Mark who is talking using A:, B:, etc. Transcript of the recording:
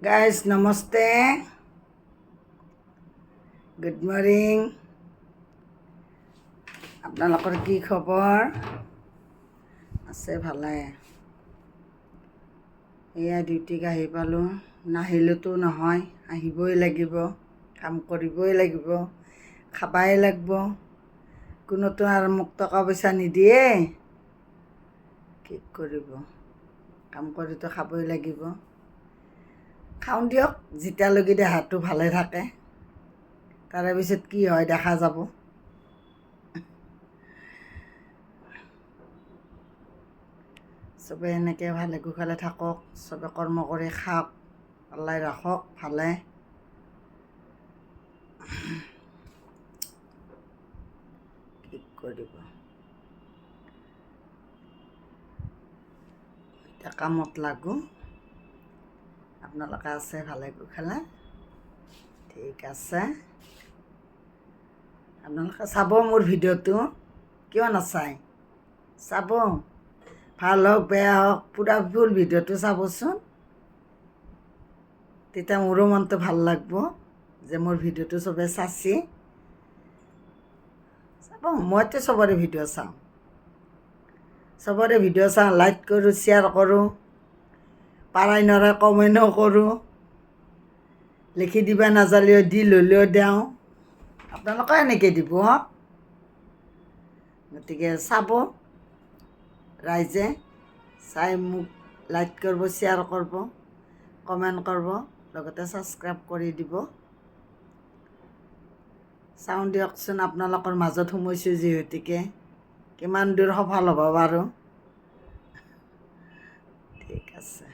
A: Guys namaste, good morning. আপোনালোকৰ কি খবৰ? আছে ভালে? এয়া ডিউটিক আহি পালোঁ। নাহিলেতো নহয়, আহিবই লাগিব, কাম কৰিবই লাগিব, খাবাই লাগিব। কোনোতো আৰু মোক টকা পইচা নিদিয়ে। কি কৰিব, কাম কৰিতো খাবই লাগিব। খাওঁ দিয়ক, যেতিয়ালৈকে দেহাটো ভালে থাকে। তাৰে পিছত কি হয় দেখা যাব। চবে এনেকৈ ভালে কুশলে থাকক, চবে কৰ্ম কৰি খাওক, আল্লাই ৰাখক ভালে। কি কৰিব, এতিয়া কামত লাগো। আপোনালোকে আছে ভালে কুশলে? ঠিক আছে। আপোনালোকে চাব মোৰ ভিডিঅ'টো, কিয় নাচায়? চাব, ভাল হওক বেয়া হওক, পূৰা ফুল ভিডিঅ'টো চাবচোন। তেতিয়া মোৰো মনটো ভাল লাগিব যে মোৰ ভিডিঅ'টো চবে চাইছে। চাব, মইতো চবৰে ভিডিঅ' চাওঁ, চবৰে ভিডিঅ' চাওঁ, লাইক কৰোঁ, শ্বেয়াৰ কৰোঁ, পাৰাই নৰাই কমেণ্টো কৰোঁ, লিখি দিবা নাজানিলেও দি ল'লেও দিওঁ। আপোনালোকে এনেকৈ দিব। গতিকে চাব, ৰাইজে চাই মোক লাইক কৰিব, শ্বেয়াৰ কৰিব, কমেণ্ট কৰিব, লগতে ছাবস্ক্ৰাইব কৰি দিব। চাওঁ দিয়কচোন, আপোনালোকৰ মাজত সোমাইছোঁ যিহেতুকে কিমান দূৰ সফল হ'ব পাৰোঁ। ঠিক আছে।